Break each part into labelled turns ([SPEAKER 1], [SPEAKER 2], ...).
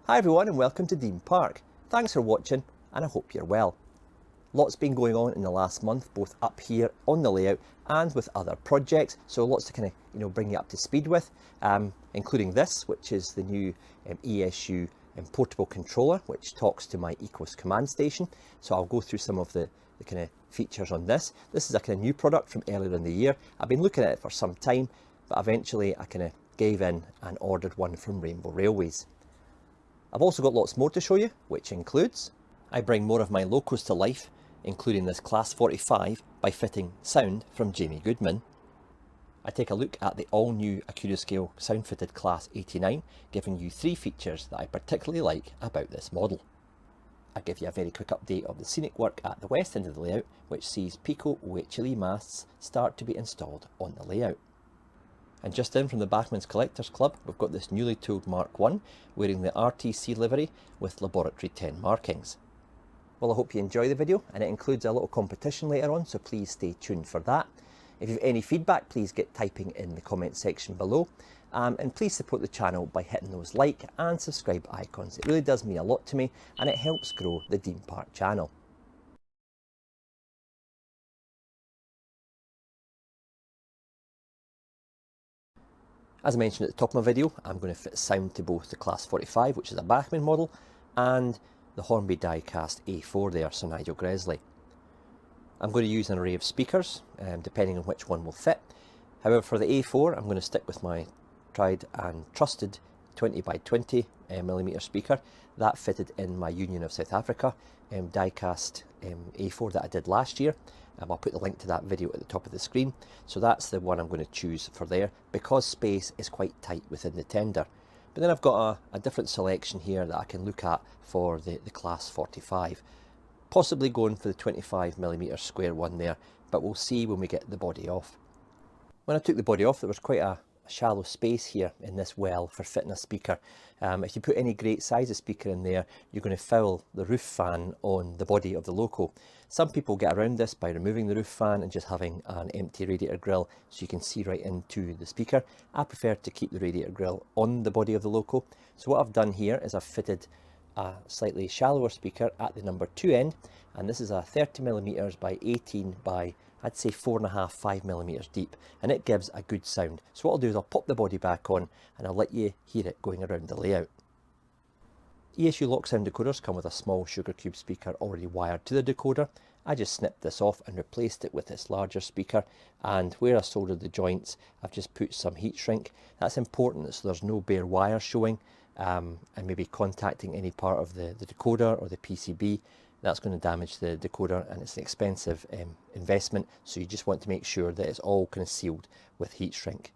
[SPEAKER 1] Hi everyone and welcome to Dean Park. Thanks for watching and I hope you're well. Lots been going on in the last month, both up here on the layout and with other projects, so lots to kind of bring you up to speed with, including this, which is the new ESU portable controller, which talks to my ECOS command station. So I'll go through some of the kind of features on this. This is a kind of new product from earlier in the year. I've been looking at it for some time, but eventually I kind of gave in and ordered one from Rainbow Railways. I've also got lots more to show you, which includes I bring more of my locos to life, including this Class 45 by fitting sound from Jamie Goodman. I take a look at the all-new Accurascale sound-fitted Class 89, giving you 3 features that I particularly like about this model. I give you a very quick update of the scenic work at the west end of the layout, which sees Pico OHLE masts start to be installed on the layout. And just in from the Bachmann's Collectors Club, we've got this newly tooled Mark 1 wearing the RTC livery with Laboratory 10 markings. Well, I hope you enjoy the video, and it includes a little competition later on, so please stay tuned for that. If you have any feedback, please get typing in the comment section below. And please support the channel by hitting those like and subscribe icons. It really does mean a lot to me and it helps grow the Dean Park channel. As I mentioned at the top of my video, I'm going to fit sound to both the Class 45, which is a Bachmann model, and the Hornby die-cast A4 there, so Nigel Gresley. I'm going to use an array of speakers, depending on which one will fit. However, for the A4, I'm going to stick with my tried and trusted 20 by 20 millimeter speaker. That fitted in my Union of South Africa die-cast A4 that I did last year. I'll put the link to that video at the top of the screen. So that's the one I'm going to choose for there, because space is quite tight within the tender. But then I've got a different selection here that I can look at for the Class 45. Possibly going for the 25mm square one there, but we'll see when we get the body off. When I took the body off, there was quite a shallow space here in this well for fitting a speaker. If you put any great size of speaker in there, you're going to foul the roof fan on the body of the loco. Some people get around this by removing the roof fan and just having an empty radiator grille so you can see right into the speaker. I prefer to keep the radiator grille on the body of the loco. So what I've done here is I've fitted a slightly shallower speaker at the number 2 end, and this is a 30mm by 18 by I'd say 4.5, 5mm deep, and it gives a good sound. So what I'll do is I'll pop the body back on and I'll let you hear it going around the layout. ESU lock sound decoders come with a small sugar cube speaker already wired to the decoder. I just snipped this off and replaced it with this larger speaker, and where I soldered the joints I've just put some heat shrink. That's important so there's no bare wire showing and maybe contacting any part of the decoder or the PCB. That's going to damage the decoder, and it's an expensive investment, so you just want to make sure that it's all kind of sealed with heat shrink.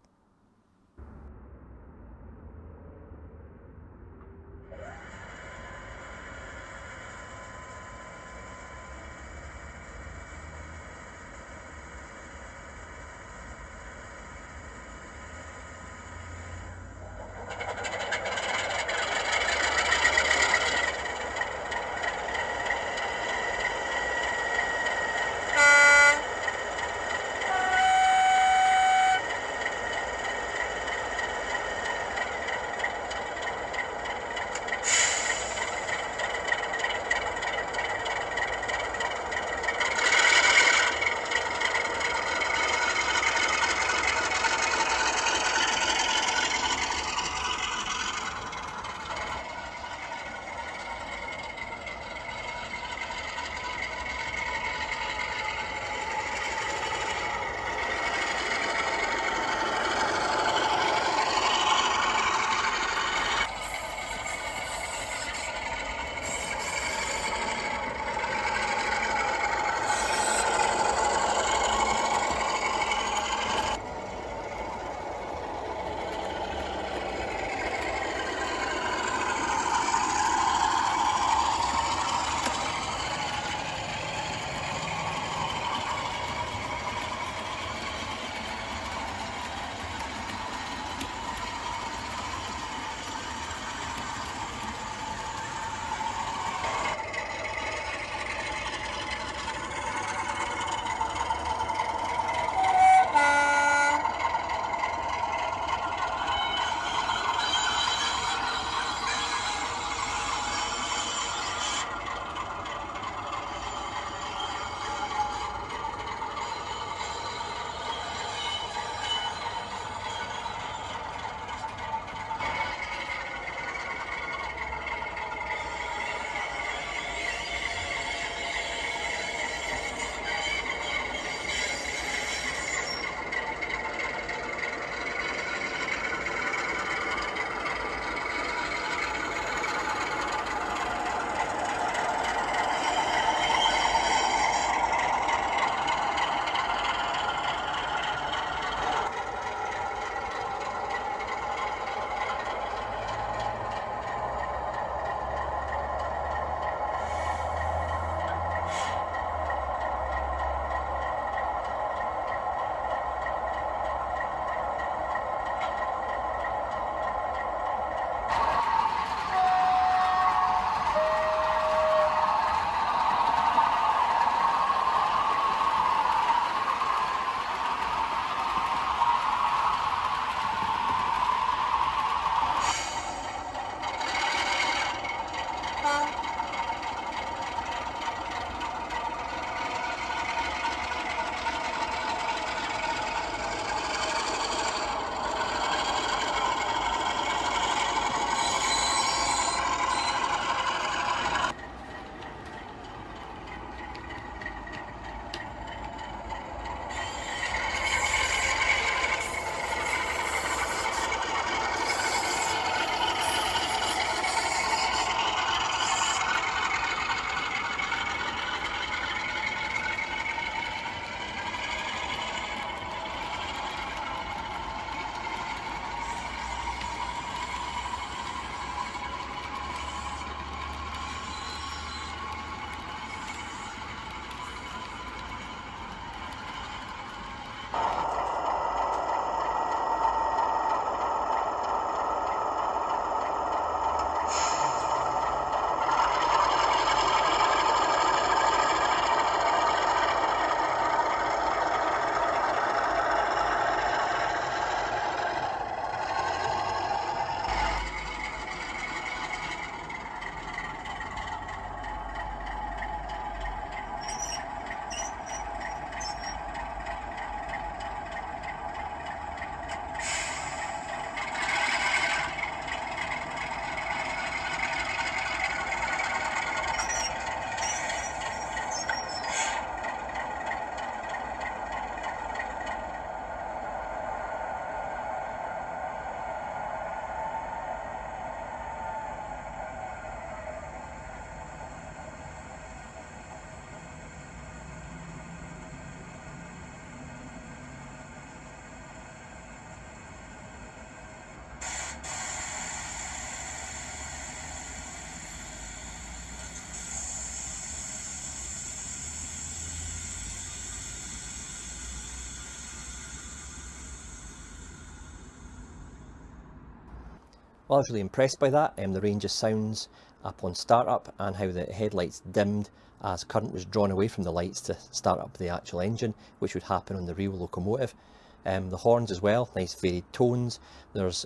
[SPEAKER 1] Well, I was really impressed by that, the range of sounds upon startup and how the headlights dimmed as current was drawn away from the lights to start up the actual engine, which would happen on the real locomotive. The horns as well, nice varied tones. There's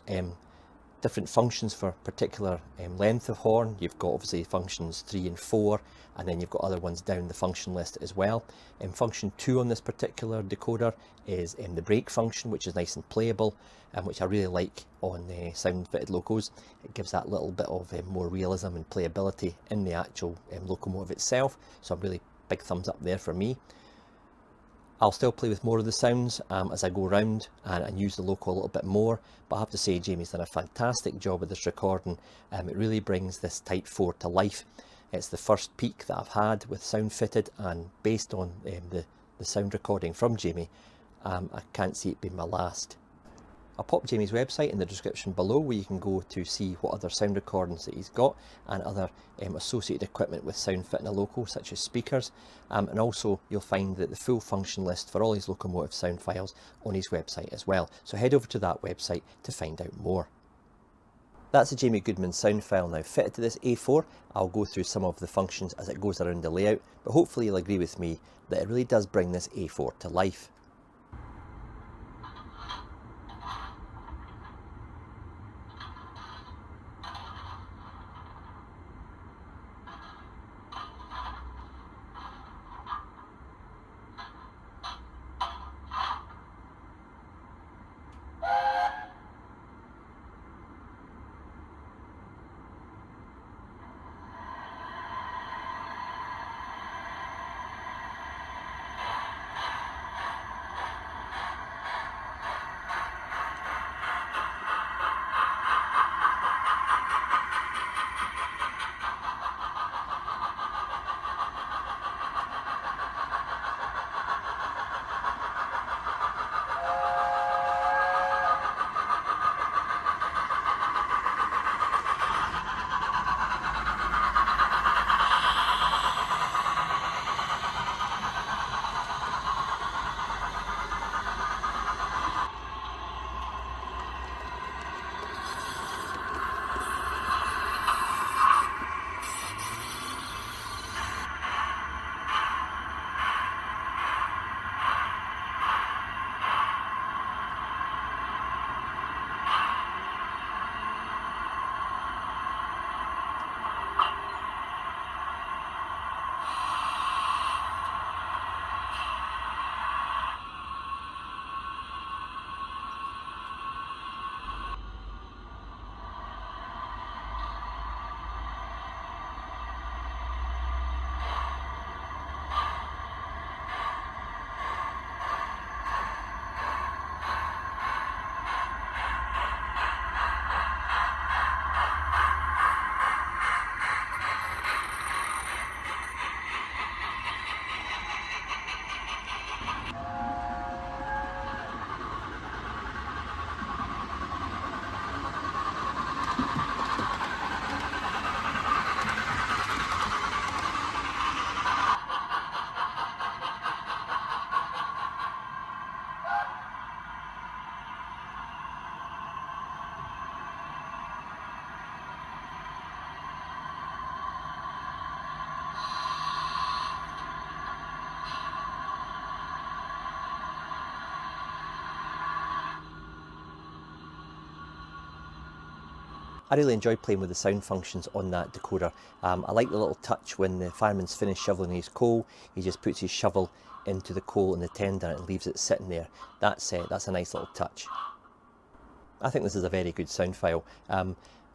[SPEAKER 1] different functions for particular length of horn. You've got obviously functions 3 and 4, and then you've got other ones down the function list as well. Function 2 on this particular decoder is the brake function, which is nice and playable, which I really like on sound fitted locos. It gives that little bit of more realism and playability in the actual locomotive itself, so a really big thumbs up there for me. I'll still play with more of the sounds as I go around and use the loco a little bit more, but I have to say Jamie's done a fantastic job with this recording. It really brings this Type 4 to life. It's the first peak that I've had with sound fitted, and based on the sound recording from Jamie, I can't see it being my last. I'll pop Jamie's website in the description below, where you can go to see what other sound recordings that he's got and other associated equipment with sound fitting a loco, such as speakers, and also you'll find that the full function list for all his locomotive sound files on his website as well, so head over to that website to find out more. That's a Jamie Goodman sound file now fitted to this A4. I'll go through some of the functions as it goes around the layout, but hopefully you'll agree with me that it really does bring this A4 to life. I really enjoy playing with the sound functions on that decoder. I like the little touch when the fireman's finished shoveling his coal, he just puts his shovel into the coal in the tender and leaves it sitting there. That's a nice little touch. I think this is a very good sound file.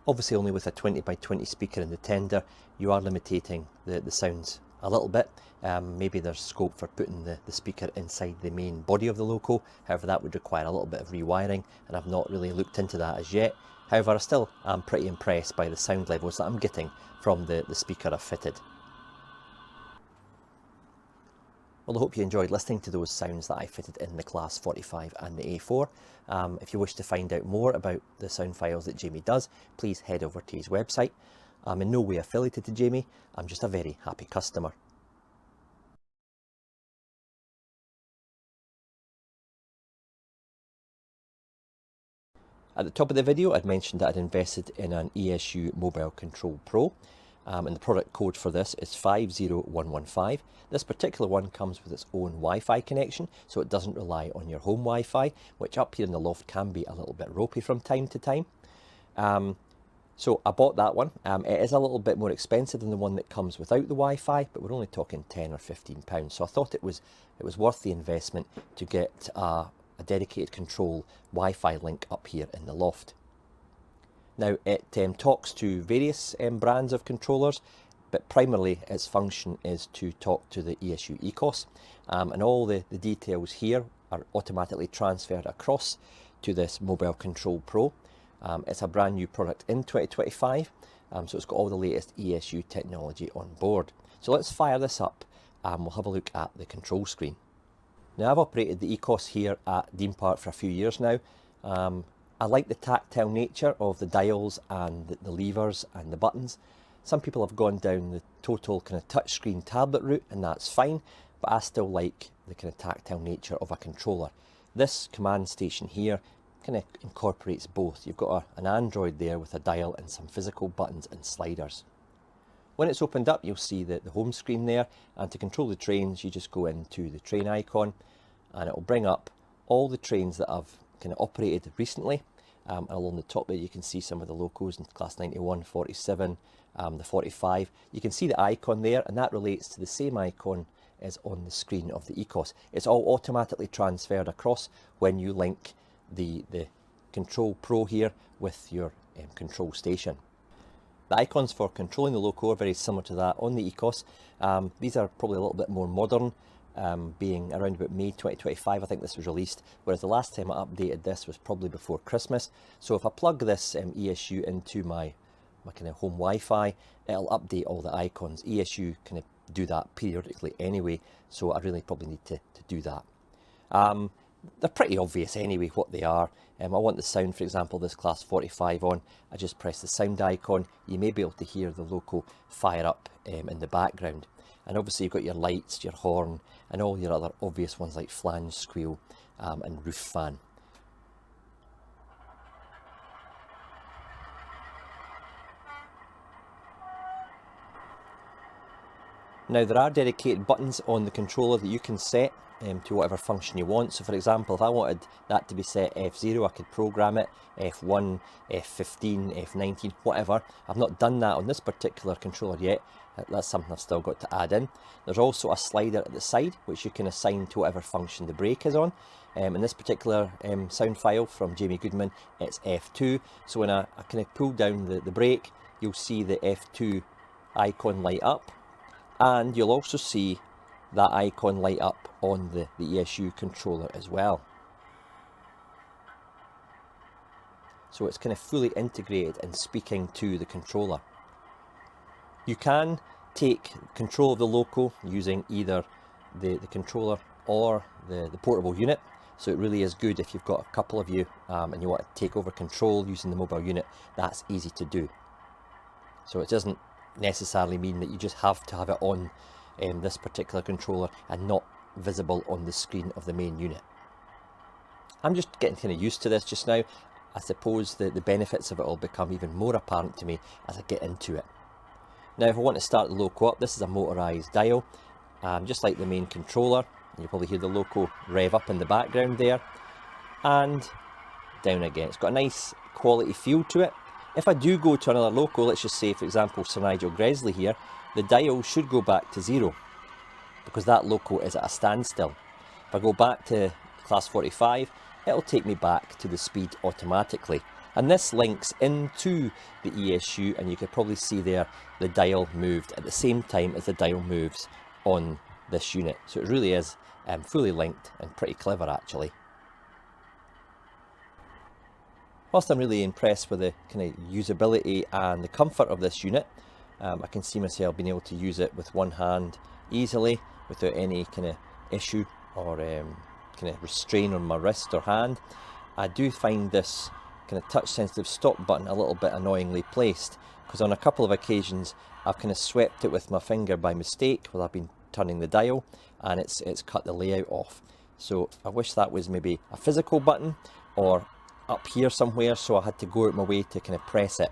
[SPEAKER 1] Obviously only with a 20 by 20 speaker in the tender, you are limiting the sounds a little bit. Maybe there's scope for putting the speaker inside the main body of the loco. However, that would require a little bit of rewiring, and I've not really looked into that as yet. However, I still am pretty impressed by the sound levels that I'm getting from the speaker I've fitted. Well, I hope you enjoyed listening to those sounds that I fitted in the Class 45 and the A4. If you wish to find out more about the sound files that Jamie does, please head over to his website. I'm in no way affiliated to Jamie, I'm just a very happy customer. At the top of the video, I'd mentioned that I'd invested in an ESU Mobile Control Pro, and the product code for this is 50115. This particular one comes with its own Wi-Fi connection, so it doesn't rely on your home Wi-Fi, which up here in the loft can be a little bit ropey from time to time. So I bought that one. It is a little bit more expensive than the one that comes without the Wi-Fi, but we're only talking £10 or £15. So I thought it was worth the investment to get a dedicated control Wi-Fi link up here in the loft. Now it talks to various brands of controllers, but primarily its function is to talk to the ESU ECOS, and all the details here are automatically transferred across to this Mobile Control Pro. It's a brand new product in 2025, so it's got all the latest ESU technology on board. So let's fire this up and we'll have a look at the control screen. Now I've operated the ECOS here at Dean Park for a few years now. I like the tactile nature of the dials and the levers and the buttons. Some people have gone down the total kind of touchscreen tablet route, and that's fine, but I still like the kind of tactile nature of a controller. This command station here kind of incorporates both. You've got an Android there with a dial and some physical buttons and sliders. When it's opened up, you'll see the home screen there, and to control the trains you just go into the train icon and it will bring up all the trains that I've kind of operated recently. And along the top there you can see some of the locos in class 91, 47, the 45. You can see the icon there, and that relates to the same icon as on the screen of the ECOS. It's all automatically transferred across when you link the Control Pro here with your control station. The icons for controlling the loco are very similar to that on the ECOS. These are probably a little bit more modern, being around about May 2025 I think this was released, whereas the last time I updated this was probably before Christmas. So if I plug this ESU into my kind of home Wi-Fi, it'll update all the icons. ESU kind of do that periodically anyway, so I really probably need to do that. They're pretty obvious anyway what they are. I want the sound, for example, this class 45 on. I just press the sound icon. You may be able to hear the loco fire up in the background. And obviously you've got your lights, your horn, and all your other obvious ones like flange, squeal, and roof fan. Now there are dedicated buttons on the controller that you can set to whatever function you want. So for example, if I wanted that to be set F0, I could program it F1, F15, F19, whatever. I've not done that on this particular controller yet. That's something I've still got to add in. There's also a slider at the side which you can assign to whatever function the brake is on. In this particular sound file from Jamie Goodman, it's F2. So when I kind of pull down the brake, you'll see the F2 icon light up, and you'll also see that icon light up on the ESU controller as well. So it's kind of fully integrated and speaking to the controller. You can take control of the loco using either the controller or the portable unit. So it really is good if you've got a couple of you and you want to take over control using the mobile unit. That's easy to do. So it doesn't necessarily mean that you just have to have it on this particular controller and not visible on the screen of the main unit. I'm just getting kind of used to this just now. I suppose the benefits of it will become even more apparent to me as I get into it. Now if I want to start the loco up, this is a motorised dial, just like the main controller. You'll probably hear the loco rev up in the background there, and down again. It's got a nice quality feel to it. If I do go to another loco, let's just say for example Sir Nigel Gresley here, the dial should go back to 0 because that loco is at a standstill. If I go back to class 45, it'll take me back to the speed automatically. And this links into the ESU, and you can probably see there the dial moved at the same time as the dial moves on this unit. So it really is fully linked and pretty clever actually. Whilst I'm really impressed with the kind of usability and the comfort of this unit, I can see myself being able to use it with one hand easily without any kind of issue or kind of restrain on my wrist or hand. I do find this kind of touch sensitive stop button a little bit annoyingly placed, because on a couple of occasions I've kind of swept it with my finger by mistake while I've been turning the dial, and it's cut the layout off. So I wish that was maybe a physical button or up here somewhere, so I had to go out my way to kind of press it.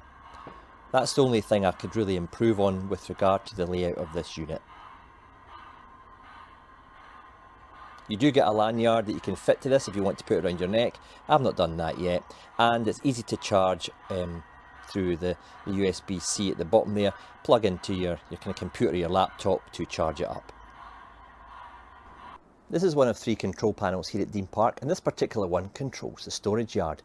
[SPEAKER 1] That's the only thing I could really improve on with regard to the layout of this unit. You do get a lanyard that you can fit to this if you want to put it around your neck. I've not done that yet, and it's easy to charge through the USB-C at the bottom there. Plug into your kind of computer, your laptop, to charge it up. This is one of 3 control panels here at Dean Park, and this particular one controls the storage yard.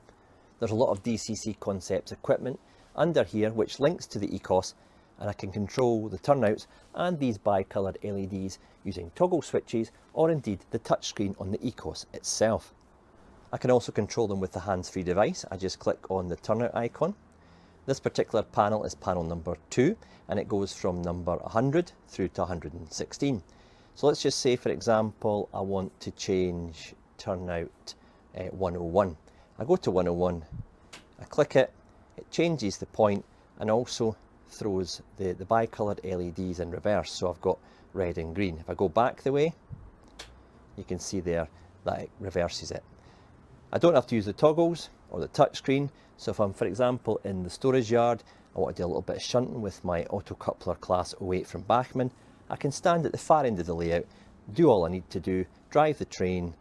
[SPEAKER 1] There's a lot of DCC Concepts equipment under here which links to the ECOS, and I can control the turnouts and these bi-coloured LEDs using toggle switches or indeed the touchscreen on the ECOS itself. I can also control them with the hands-free device. I just click on the turnout icon. This particular panel is panel number 2, and it goes from number 100 through to 116. So let's just say, for example, I want to change turnout 101. I go to 101, I click it, it changes the point and also throws the bi-coloured LEDs in reverse, so I've got red and green. If I go back the way, you can see there that it reverses it. I don't have to use the toggles or the touchscreen, so if I'm, for example, in the storage yard, I want to do a little bit of shunting with my auto coupler class 08 from Bachmann, I can stand at the far end of the layout, do all I need to do, drive the train,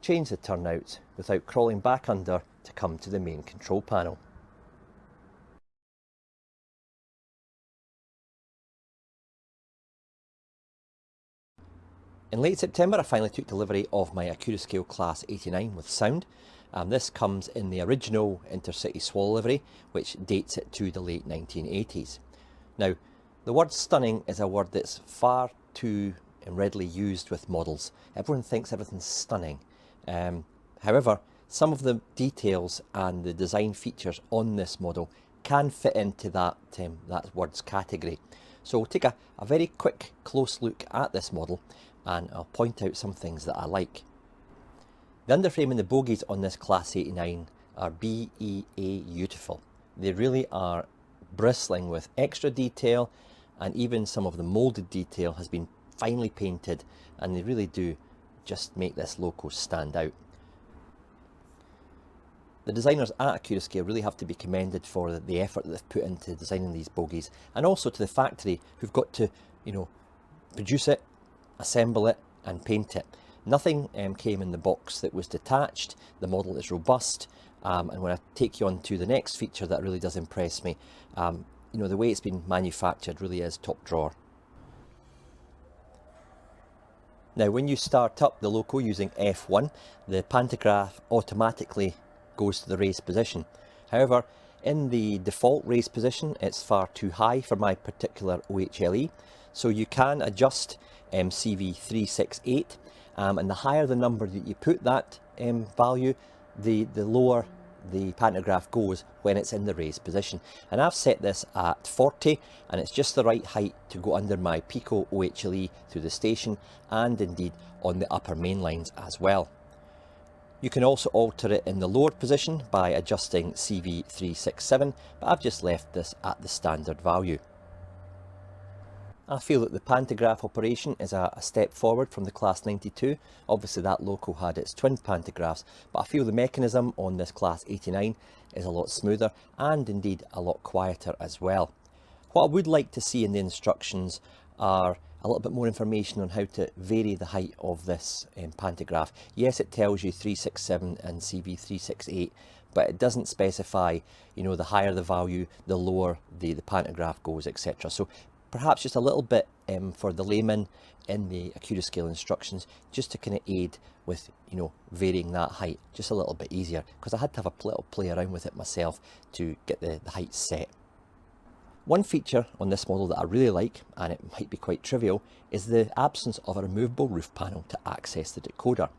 [SPEAKER 1] change the turnouts without crawling back under to come to the main control panel. In late September, I finally took delivery of my Accurascale Class 89 with sound. This comes in the original Intercity Swallow livery, which dates it to the late 1980s. Now, the word stunning is a word that's far too readily used with models. Everyone thinks everything's stunning. However, some of the details and the design features on this model can fit into that word's category. So we'll take a very quick close look at this model, and I'll point out some things that I like. The underframe and the bogies on this Class 89 are BEA beautiful. They really are bristling with extra detail, and even some of the moulded detail has been finely painted, and they really do just make this loco stand out. The designers at Accurascale really have to be commended for the effort that they've put into designing these bogies, and also to the factory who've got to, produce it, assemble it and paint it. Nothing came in the box that was detached. The model is robust, and when I take you on to the next feature that really does impress me, the way it's been manufactured really is top drawer. Now, when you start up the loco using F1, the pantograph automatically goes to the race position. However, in the default race position, it's far too high for my particular OHLE, so you can adjust CV368, and the higher the number that you put that value, the lower the pantograph goes when it's in the race position. And I've set this at 40, and it's just the right height to go under my Pico OHLE through the station, and indeed on the upper main lines as well. You can also alter it in the lower position by adjusting CV367, but I've just left this at the standard value. I feel that the pantograph operation is a step forward from the Class 92. Obviously that loco had its twin pantographs, but I feel the mechanism on this Class 89 is a lot smoother and indeed a lot quieter as well. What I would like to see in the instructions are a little bit more information on how to vary the height of this pantograph. Yes, it tells you 367 and CV368, but it doesn't specify, the higher the value, the lower the pantograph goes, etc. So perhaps just a little bit for the layman in the Accurascale instructions, just to kind of aid with, varying that height just a little bit easier, because I had to have a little play around with it myself to get the height set. One feature on this model that I really like, and it might be quite trivial, is the absence of a removable roof panel to access the decoder.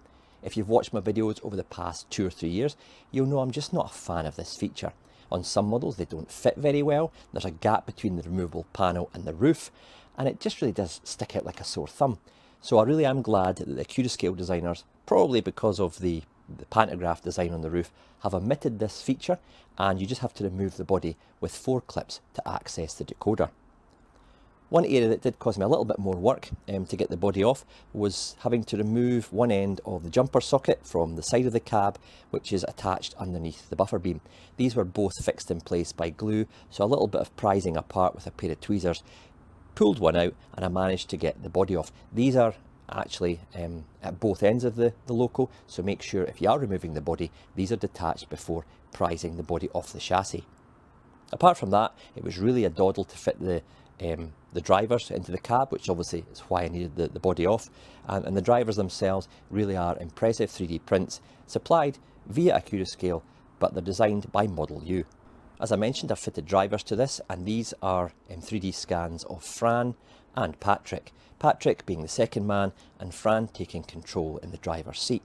[SPEAKER 1] If you've watched my videos over the past 2 or 3 years, you'll know I'm just not a fan of this feature. On some models they don't fit very well, there's a gap between the removable panel and the roof, and it just really does stick out like a sore thumb. So I really am glad that the Accurascale designers, probably because of the pantograph design on the roof, have omitted this feature, and you just have to remove the body with 4 clips to access the decoder. One area that did cause me a little bit more work to get the body off was having to remove one end of the jumper socket from the side of the cab, which is attached underneath the buffer beam. These were both fixed in place by glue, so a little bit of prizing apart with a pair of tweezers pulled one out and I managed to get the body off. These are actually at both ends of the loco, so make sure if you are removing the body, these are detached before prizing the body off the chassis. Apart from that, it was really a doddle to fit the drivers into the cab, which obviously is why I needed the body off. And the drivers themselves really are impressive 3D prints supplied via Accurascale, but they're designed by Model U. As I mentioned, I've fitted drivers to this, and these are 3D scans of Fran and Patrick. Patrick being the second man, and Fran taking control in the driver's seat.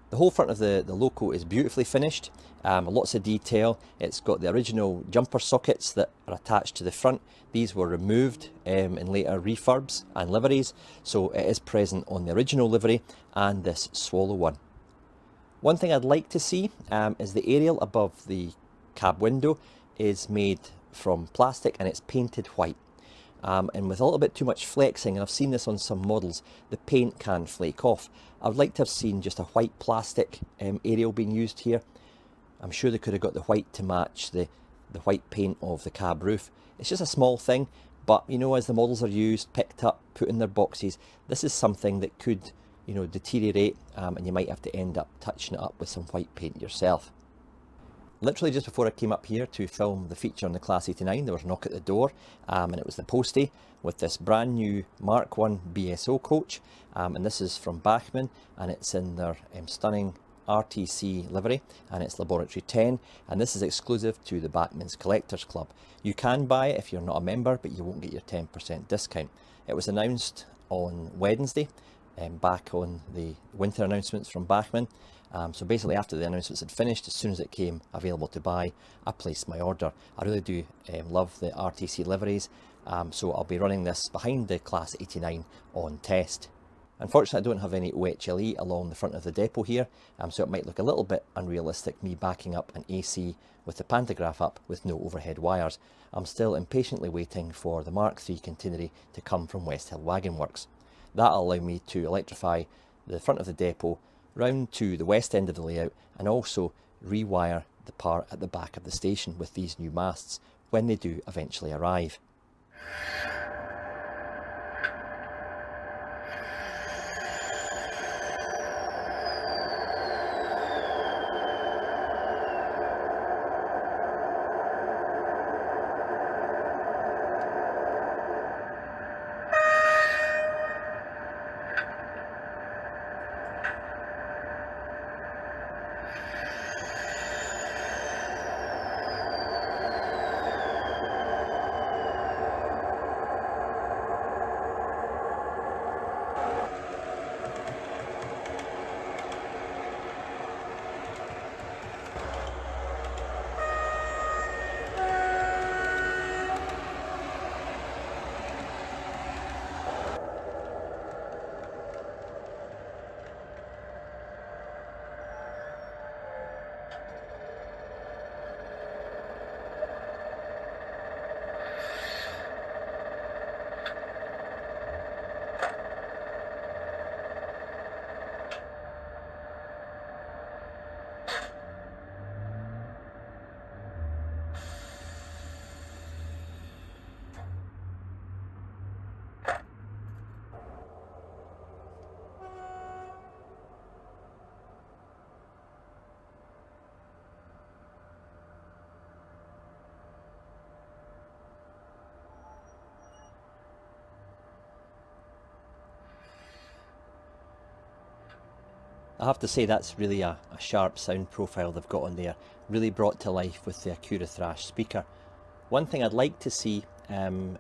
[SPEAKER 1] The whole front of the loco is beautifully finished, lots of detail. It's got the original jumper sockets that are attached to the front. These were removed in later refurbs and liveries, so it is present on the original livery and this Swallow one. One thing I'd like to see is the aerial above the cab window is made from plastic and it's painted white. And with a little bit too much flexing, and I've seen this on some models, the paint can flake off. I would like to have seen just a white plastic aerial being used here. I'm sure they could have got the white to match the white paint of the cab roof. It's just a small thing, but you know, as the models are used, picked up, put in their boxes, this is something that could, you know, deteriorate, and you might have to end up touching it up with some white paint yourself. Literally just before I came up here to film the feature on the Class 89, there was a knock at the door, and it was the postie with this brand new Mark 1 BSO coach, and this is from Bachmann, and it's in their stunning RTC livery, and it's Laboratory 10, and this is exclusive to the Bachmann's Collectors Club. You can buy it if you're not a member, but you won't get your 10% discount. It was announced on Wednesday, back on the winter announcements from Bachmann. So basically after the announcements had finished, as soon as it came available to buy, I placed my order. I really do love the RTC liveries, so I'll be running this behind the Class 89 on test. Unfortunately, I don't have any OHLE along the front of the depot here, so it might look a little bit unrealistic me backing up an AC with the pantograph up with no overhead wires. I'm still impatiently waiting for the Mark III catenary to come from West Hill Wagon Works. That'll allow me to electrify the front of the depot round to the west end of the layout and also rewire the part at the back of the station with these new masts when they do eventually arrive. I have to say that's really a sharp sound profile they've got on there, really brought to life with the Accurathrash speaker. One thing I'd like to see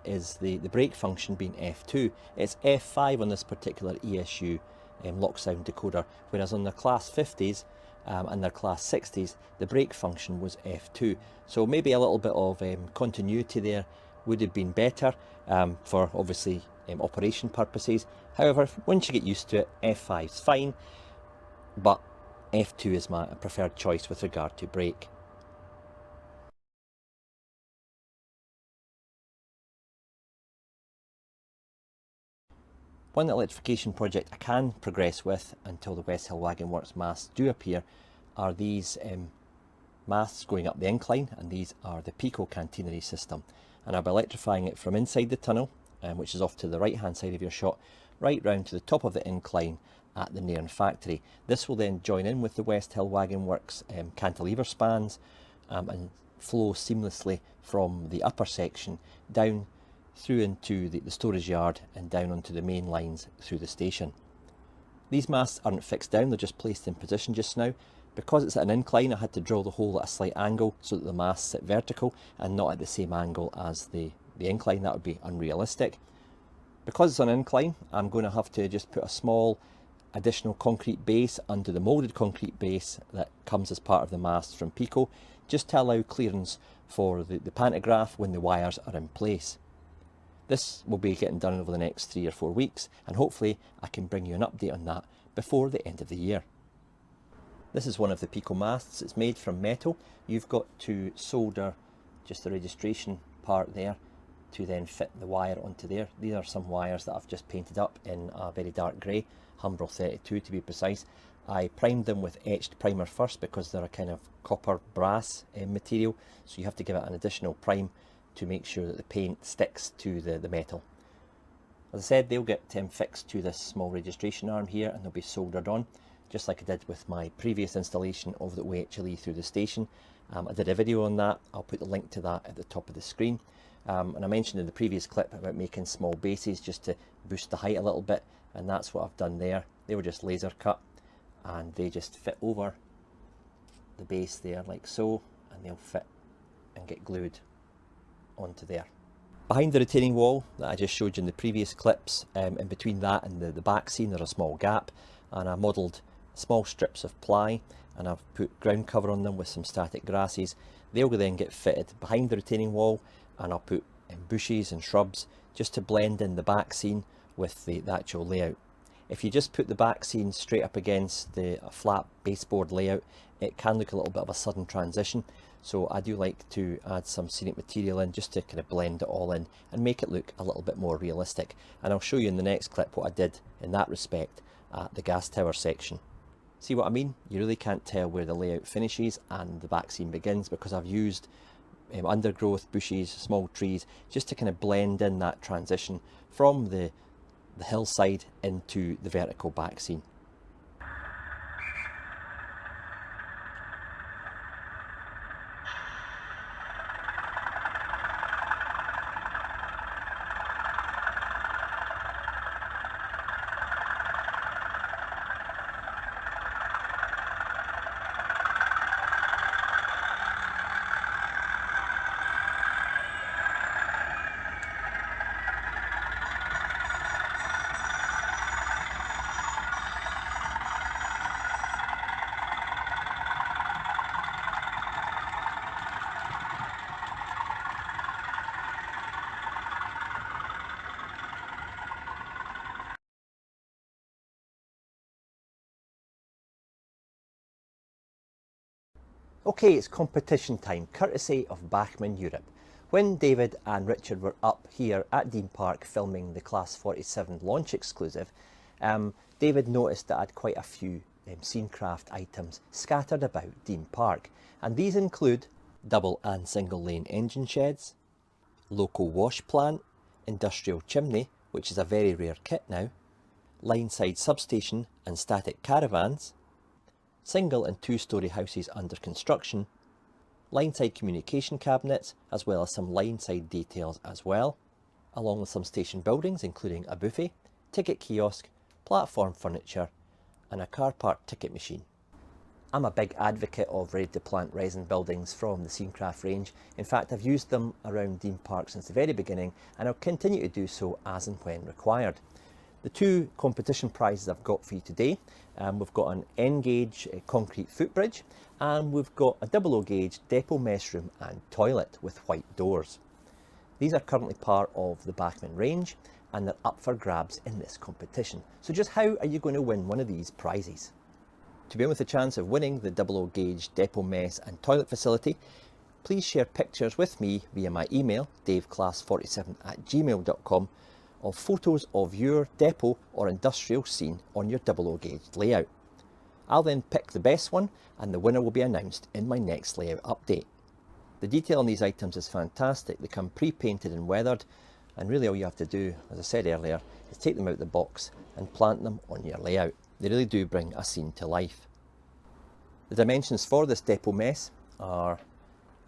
[SPEAKER 1] is the brake function being F2. It's F5 on this particular ESU lock sound decoder, whereas on their Class 50s and their Class 60s, the brake function was F2. So maybe a little bit of continuity there would have been better for obviously operation purposes. However, once you get used to it, F5 is fine, but F2 is my preferred choice with regard to brake. One electrification project I can progress with until the West Hill Wagon Works masts do appear are these masts going up the incline, and these are the Pico catenary system, and I'll be electrifying it from inside the tunnel, which is off to the right hand side of your shot, right round to the top of the incline at the Nairn factory. This will then join in with the West Hill Wagon Works cantilever spans and flow seamlessly from the upper section down through into the storage yard and down onto the main lines through the station. These masts aren't fixed down, they're just placed in position just now. Because it's at an incline, I had to drill the hole at a slight angle so that the masts sit vertical and not at the same angle as the incline. That would be unrealistic. Because it's on an incline, I'm going to have to just put a small additional concrete base under the moulded concrete base that comes as part of the mast from Pico, just to allow clearance for the pantograph when the wires are in place. This will be getting done over the next 3 or 4 weeks, and hopefully I can bring you an update on that before the end of the year. This is one of the Pico masts. It's made from metal. You've got to solder just the registration part there to then fit the wire onto there. These are some wires that I've just painted up in a very dark grey, Humbrol 32 to be precise. I primed them with etched primer first because they're a kind of copper brass material, so you have to give it an additional prime to make sure that the paint sticks to the metal. As I said, they'll get fixed to this small registration arm here, and they'll be soldered on, just like I did with my previous installation of the OHLE through the station. I did a video on that. I'll put the link to that at the top of the screen. And I mentioned in the previous clip about making small bases just to boost the height a little bit, and that's what I've done there. They were just laser cut, and they just fit over the base there like so, and they'll fit and get glued onto there. Behind the retaining wall that I just showed you in the previous clips, in between that and the back seam, there's a small gap, and I modelled small strips of ply, and I've put ground cover on them with some static grasses. They'll then get fitted behind the retaining wall, and I'll put bushes and shrubs just to blend in the back scene with the actual layout. If you just put the back scene straight up against a flat baseboard layout, it can look a little bit of a sudden transition, so I do like to add some scenic material in just to kind of blend it all in and make it look a little bit more realistic. And I'll show you in the next clip what I did in that respect at the gas tower section. See what I mean? You really can't tell where the layout finishes and the back scene begins because I've used undergrowth, bushes, small trees, just to kind of blend in that transition from the hillside into the vertical back scene. Okay, it's competition time, courtesy of Bachmann Europe. When David and Richard were up here at Dean Park filming the Class 47 launch exclusive, David noticed that I had quite a few Scenecraft items scattered about Dean Park, and these include double and single lane engine sheds, loco wash plant, industrial chimney, which is a very rare kit now, line-side substation and static caravans, single and two-storey houses under construction, line-side communication cabinets, as well as some line-side details as well, along with some station buildings including a buffet, ticket kiosk, platform furniture and a car park ticket machine. I'm a big advocate of ready-to-plant resin buildings from the Scenecraft range. In fact, I've used them around Dean Park since the very beginning, and I'll continue to do so as and when required. The two competition prizes I've got for you today, we've got an N-gauge concrete footbridge, and we've got a 00 gauge depot mess room and toilet with white doors. These are currently part of the Bachmann range, and they're up for grabs in this competition. So just how are you going to win one of these prizes? To be in with a chance of winning the 00 gauge depot mess and toilet facility, please share pictures with me via my email, daveclass47@gmail.com, of photos of your depot or industrial scene on your 00 gauge layout. I'll then pick the best one and the winner will be announced in my next layout update. The detail on these items is fantastic. They come pre-painted and weathered, and really all you have to do, as I said earlier, is take them out of the box and plant them on your layout. They really do bring a scene to life. The dimensions for this depot mess are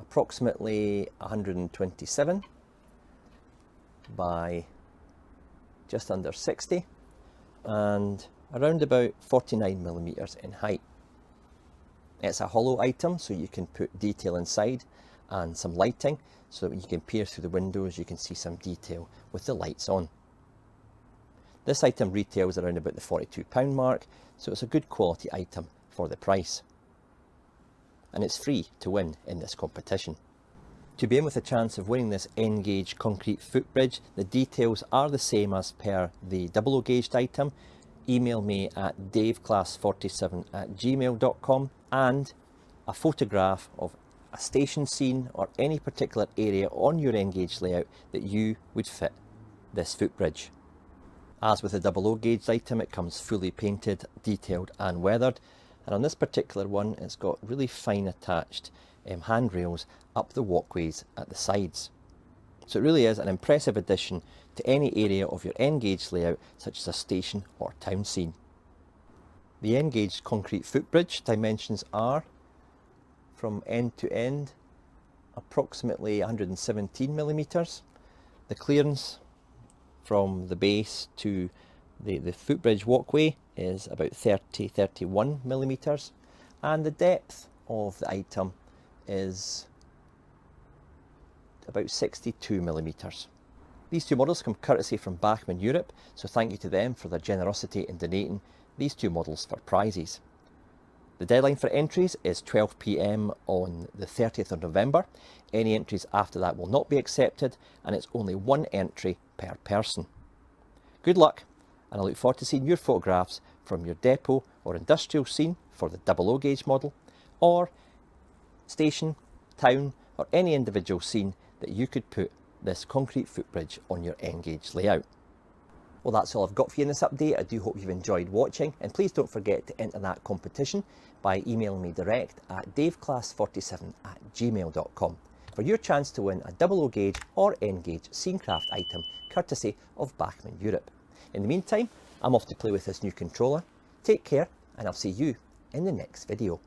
[SPEAKER 1] approximately 127 by just under 60 and around about 49 millimeters in height. It's a hollow item, so you can put detail inside and some lighting, so that when you can peer through the windows you can see some detail with the lights on. This item retails around about the £42 mark, so it's a good quality item for the price. And it's free to win in this competition. To be in with a chance of winning this N-gauge concrete footbridge, the details are the same as per the 00 gauged item. Email me at daveclass47@gmail.com and a photograph of a station scene or any particular area on your N-gauge layout that you would fit this footbridge. As with the 00 gauge item, it comes fully painted, detailed and weathered, and on this particular one it's got really fine attached handrails up the walkways at the sides. So it really is an impressive addition to any area of your N-gauge layout, such as a station or town scene. The N-gauge concrete footbridge dimensions are, from end to end, approximately 117 millimeters. The clearance from the base to the footbridge walkway is about 31 millimeters, and the depth of the item is about 62 millimeters. These two models come courtesy from Bachmann Europe, so thank you to them for their generosity in donating these two models for prizes. The deadline for entries is 12 PM on the 30th of November. Any entries after that will not be accepted, and it's only one entry per person. Good luck, and I look forward to seeing your photographs from your depot or industrial scene for the 00 gauge model, or station, town, or any individual scene that you could put this concrete footbridge on your N-gauge layout. Well, that's all I've got for you in this update. I do hope you've enjoyed watching, and please don't forget to enter that competition by emailing me direct at daveclass47@gmail.com for your chance to win a 00 gauge or N-gauge Scenecraft item courtesy of Bachmann Europe. In the meantime, I'm off to play with this new controller. Take care, and I'll see you in the next video.